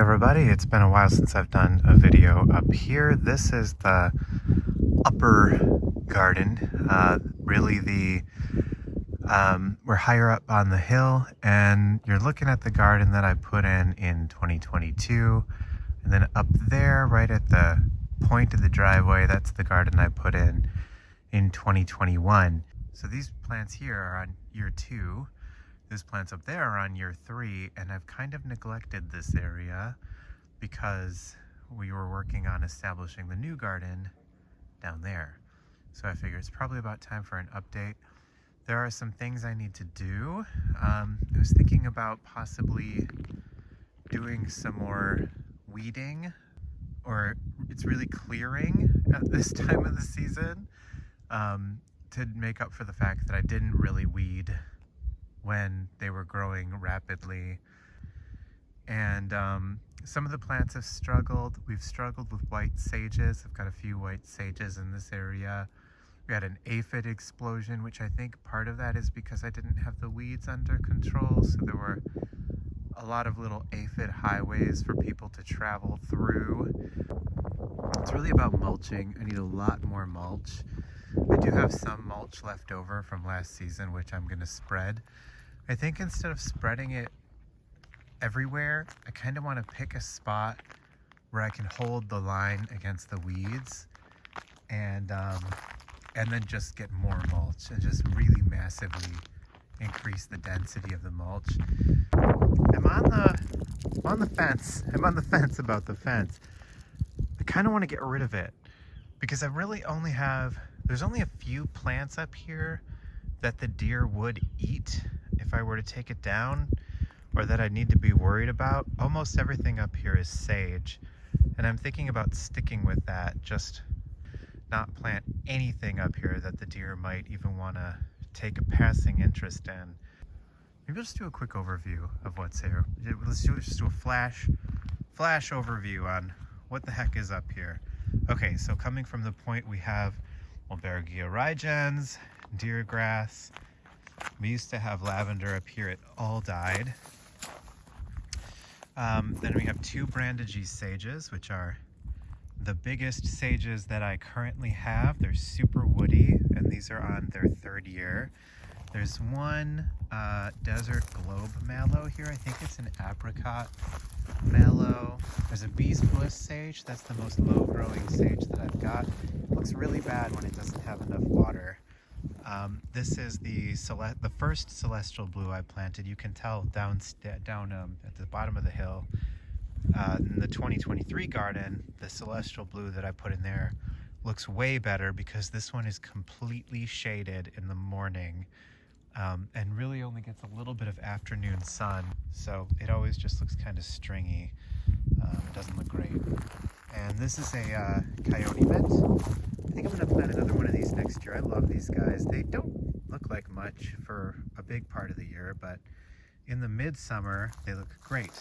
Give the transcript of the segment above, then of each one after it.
everybody, it's been a while since I've done a video up here. This is the upper garden, we're higher up on the hill, and you're looking at the garden that I put in 2022, and then up there right at the point of the driveway, that's the garden I put in 2021. So these plants here are on year 2. Those plants up there are on year 3, and I've kind of neglected this area because we were working on establishing the new garden down there. So I figured it's probably about time for an update. There are some things I need to do. I was thinking about possibly doing some more weeding, or it's really clearing at this time of the season, to make up for the fact that I didn't really weed when they were growing rapidly. And some of the plants have struggled. We've struggled with white sages. I've got a few white sages in this area. We had an aphid explosion, which I think part of that is because I didn't have the weeds under control. So there were a lot of little aphid highways for people to travel through. It's really about mulching. I need a lot more mulch. I do have some mulch left over from last season, which I'm going to spread. I think instead of spreading it everywhere, I kind of want to pick a spot where I can hold the line against the weeds, and then just get more mulch and just really massively increase the density of the mulch. I'm on the fence. I'm on the fence about the fence. I kind of want to get rid of it because I really only have, there's only a few plants up here that the deer would eat if I were to take it down, or that I need to be worried about. Almost everything up here is sage, and I'm thinking about sticking with that, just not plant anything up here that the deer might even want to take a passing interest in. Maybe I'll just do a quick overview of what's here. Let's just do a flash overview on what the heck is up here. Okay, so coming from the point, we have Mulbergia rigens, deer grass. We used to have lavender up here. It all died. Then we have 2 brandegee sages, which are the biggest sages that I currently have. They're super woody, and these are on their 3rd year. There's one desert globe mallow here. I think it's an apricot mallow. There's a bee's bliss sage. That's the most low-growing sage that I've got. It looks really bad when it doesn't have enough water. This is the first celestial blue I planted. You can tell down at the bottom of the hill. In the 2023 garden, the celestial blue that I put in there looks way better because this one is completely shaded in the morning, and really only gets a little bit of afternoon sun, so it always just looks kind of stringy. It doesn't look great. And this is a coyote mint. I think I'm going to plant another one of these next year. I love these guys. They don't look like much for a big part of the year, but in the midsummer, they look great.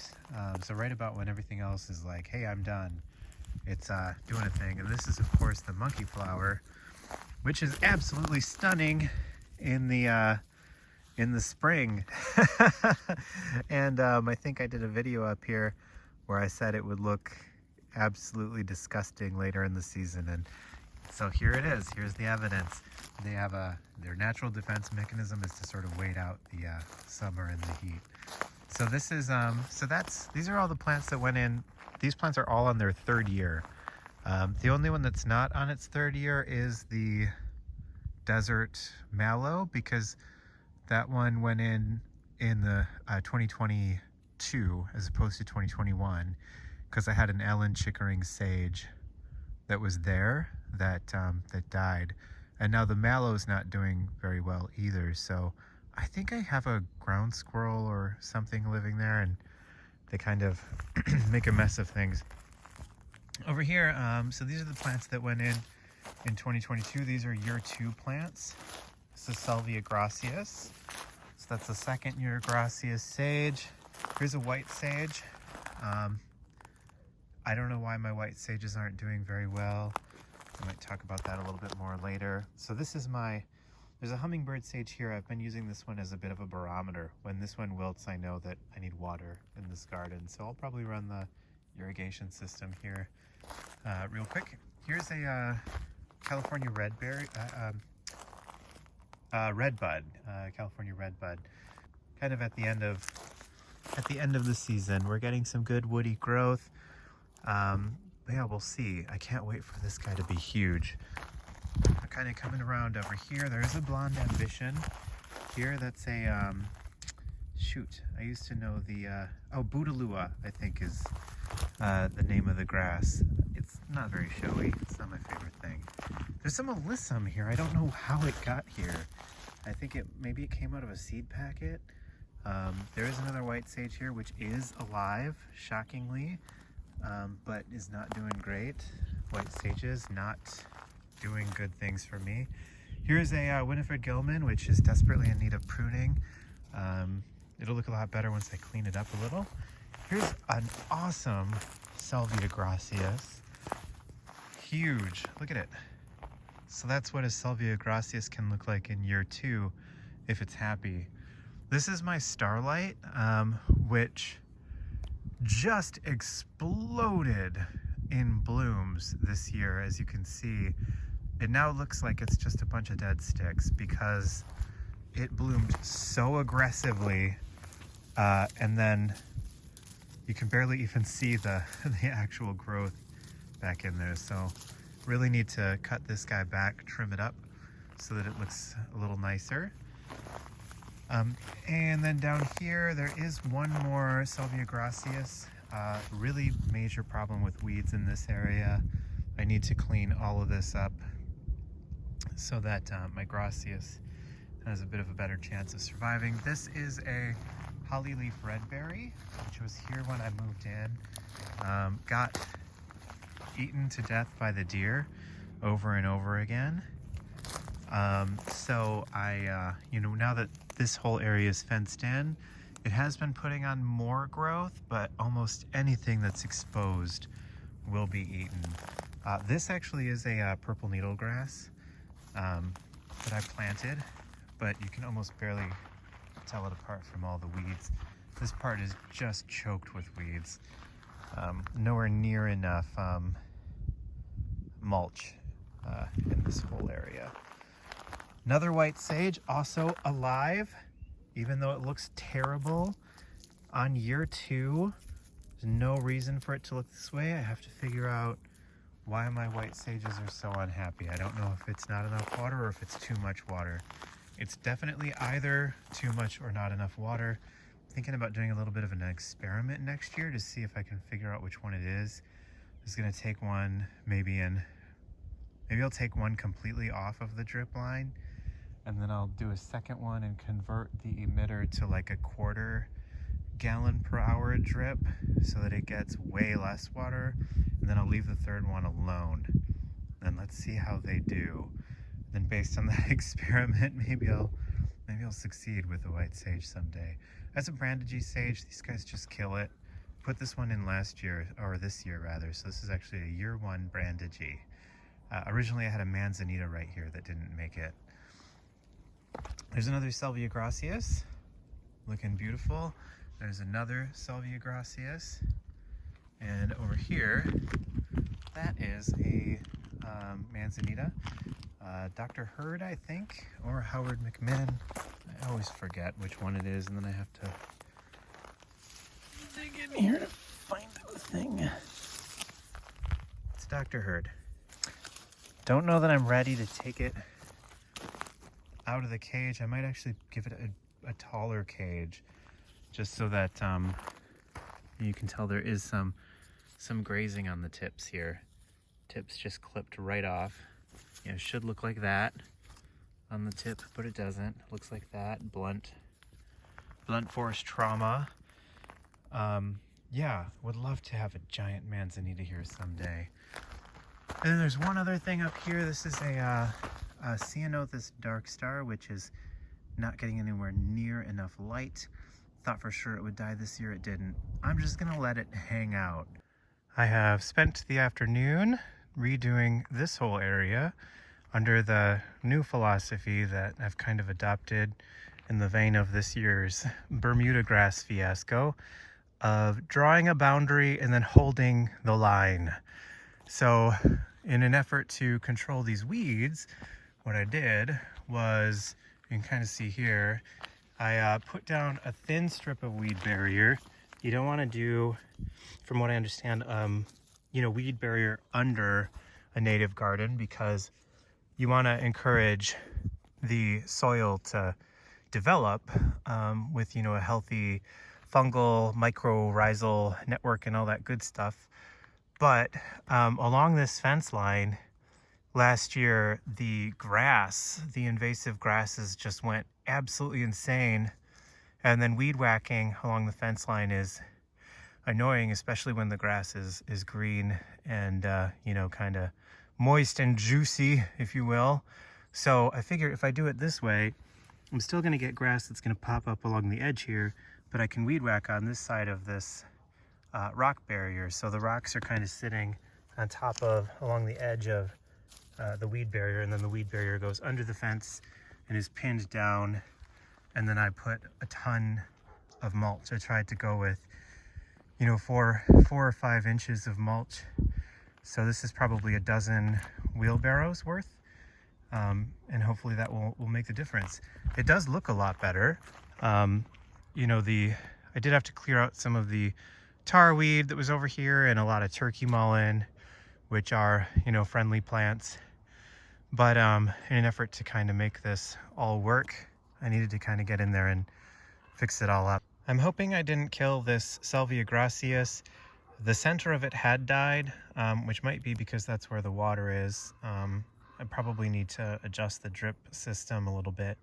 So right about when everything else is like, hey, I'm done, it's doing a thing. And this is, of course, the monkey flower, which is absolutely stunning in the spring. And I think I did a video up here where I said it would look absolutely disgusting later in the season, and so here it is. Here's the evidence. They have their natural defense mechanism is to sort of wait out the summer and the heat. So this is these are all the plants that went in. These plants are all on their 3rd year. The only one that's not on its 3rd year is the desert mallow, because that one went in the 2022 as opposed to 2021, because I had an Ellen Chickering sage that was there that died, and now the mallow's not doing very well either. So I think I have a ground squirrel or something living there, and they kind of make a mess of things. Over here, so these are the plants that went in 2022. These are year 2 plants. This is Salvia gracias. So that's the 2nd year gracias sage. Here's a white sage. I don't know why my white sages aren't doing very well. I might talk about that a little bit more later. So this is there's a hummingbird sage here. I've been using this one as a bit of a barometer. When this one wilts, I know that I need water in this garden. So I'll probably run the irrigation system here real quick. Here's a California redbud, California redbud. Kind of at the end of the season. We're getting some good woody growth. But yeah, we'll see. I can't wait for this guy to be huge. I'm kind of coming around over here. There is a blonde ambition here. That's a shoot. I used to know the boutaloua, I think, is the name of the grass. It's not very showy. It's not my favorite thing. There's some alyssum here. I don't know how it got here. I think maybe it came out of a seed packet. There is another white sage here, which is alive, shockingly, but is not doing great. White sages not doing good things for me. Here's a Winifred Gilman, which is desperately in need of pruning. It'll look a lot better once I clean it up a little. Here's an awesome salvia gracias. Huge, look at it. So that's what a salvia gracias can look like in year 2 if it's happy. This is my starlight, which just exploded in blooms this year. As you can see, it now looks like it's just a bunch of dead sticks because it bloomed so aggressively, and then you can barely even see the actual growth back in there. So really need to cut this guy back, trim it up so that it looks a little nicer. And then down here there is one more salvia gracias. Really major problem with weeds in this area. I need to clean all of this up so that my gracias has a bit of a better chance of surviving. This is a hollyleaf redberry, which was here when I moved in. Got eaten to death by the deer over and over again. So I, now that this whole area is fenced in, it has been putting on more growth, but almost anything that's exposed will be eaten. This actually is a purple needlegrass that I planted, but you can almost barely tell it apart from all the weeds. This part is just choked with weeds. Nowhere near enough mulch in this whole area. Another white sage, also alive, even though it looks terrible. On year 2, there's no reason for it to look this way. I have to figure out why my white sages are so unhappy. I don't know if it's not enough water or if it's too much water. It's definitely either too much or not enough water. I'm thinking about doing a little bit of an experiment next year to see if I can figure out which one it is. I'm just gonna take one, maybe I'll take one completely off of the drip line, and then I'll do a second one and convert the emitter to like a 1/4 gallon per hour drip so that it gets way less water, and then I'll leave the third one alone. Then let's see how they do. Then based on that experiment, maybe I'll succeed with the white sage someday. That's a brandegee sage. These guys just kill it. Put this one in last year, or this year rather, so this is actually a year 1 brandegee. Originally I had a manzanita right here that didn't make it. There's another salvia gracias, looking beautiful. There's another salvia gracias, and over here, that is a manzanita. Dr. Hurd, I think, or Howard McMahon. I always forget which one it is, and then I have to dig in here to find the thing. It's Dr. Hurd. Don't know that I'm ready to take it out of the cage. I might actually give it a taller cage, just so that you can tell there is some grazing on the tips here. Tips just clipped right off. It should look like that on the tip, but it doesn't. It looks like that. Blunt force trauma. Yeah, would love to have a giant manzanita here someday. And then there's one other thing up here. This is a ceanothus dark star, which is not getting anywhere near enough light. Thought for sure it would die this year. It didn't. I'm just gonna let it hang out. I have spent the afternoon redoing this whole area under the new philosophy that I've kind of adopted in the vein of this year's Bermuda grass fiasco of drawing a boundary and then holding the line. So in an effort to control these weeds, what I did was, you can kind of see here, I put down a thin strip of weed barrier. You don't want to do, from what I understand, weed barrier under a native garden, because you want to encourage the soil to develop with, a healthy fungal mycorrhizal network and all that good stuff. But along this fence line last year, the invasive grasses just went absolutely insane. And then weed whacking along the fence line is annoying, especially when the grass is green and, kind of moist and juicy, if you will. So I figure if I do it this way, I'm still going to get grass that's going to pop up along the edge here, but I can weed whack on this side of this rock barrier. So the rocks are kind of sitting on top of, along the edge of the weed barrier, and then the weed barrier goes under the fence and is pinned down. And then I put a ton of mulch. I tried to go with, 4 or 5 inches of mulch. So this is probably a dozen wheelbarrows worth. And hopefully that will make the difference. It does look a lot better. I did have to clear out some of the tarweed that was over here and a lot of turkey mullein, which are, friendly plants. But in an effort to kind of make this all work, I needed to kind of get in there and fix it all up. I'm hoping I didn't kill this Salvia gracias. The center of it had died, which might be because that's where the water is. I probably need to adjust the drip system a little bit.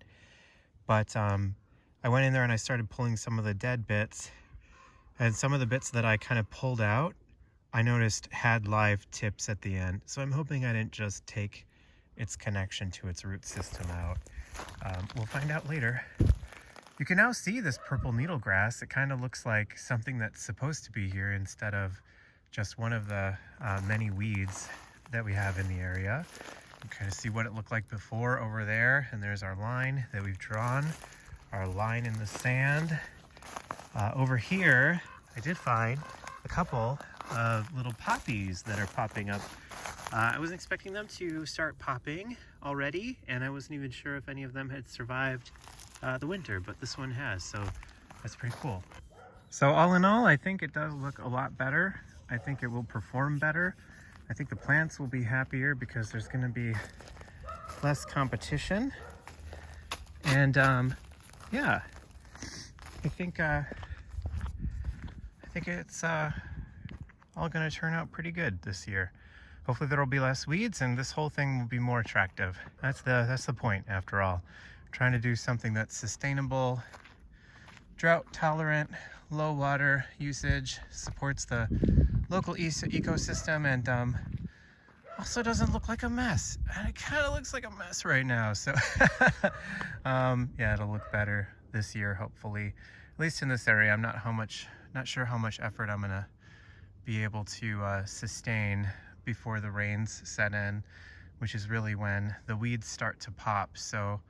But I went in there and I started pulling some of the dead bits. And some of the bits that I kind of pulled out, I noticed had live tips at the end. So I'm hoping I didn't just take its connection to its root system out. We'll find out later. You can now see this purple needle grass. It kind of looks like something that's supposed to be here instead of just one of the many weeds that we have in the area. You kind of see what it looked like before over there, and there's our line that we've drawn, our line in the sand. Over here, I did find a couple of little poppies that are popping up. I wasn't expecting them to start popping already, and I wasn't even sure if any of them had survived the winter, but this one has, so that's pretty cool. So all in all, I think it does look a lot better. I think it will perform better. I think the plants will be happier because there's going to be less competition. And yeah, I think it's all going to turn out pretty good this year. Hopefully there will be less weeds and this whole thing will be more attractive. That's the point, after all. Trying to do something that's sustainable, drought tolerant, low water usage, supports the local ecosystem, and also doesn't look like a mess. And it kind of looks like a mess right now. So yeah, it'll look better this year, hopefully. At least in this area. I'm not sure how much effort I'm gonna be able to sustain before the rains set in, which is really when the weeds start to pop. So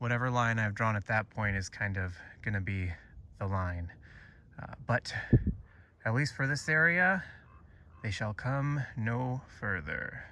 whatever line I've drawn at that point is kind of gonna be the line. But at least for this area, they shall come no further.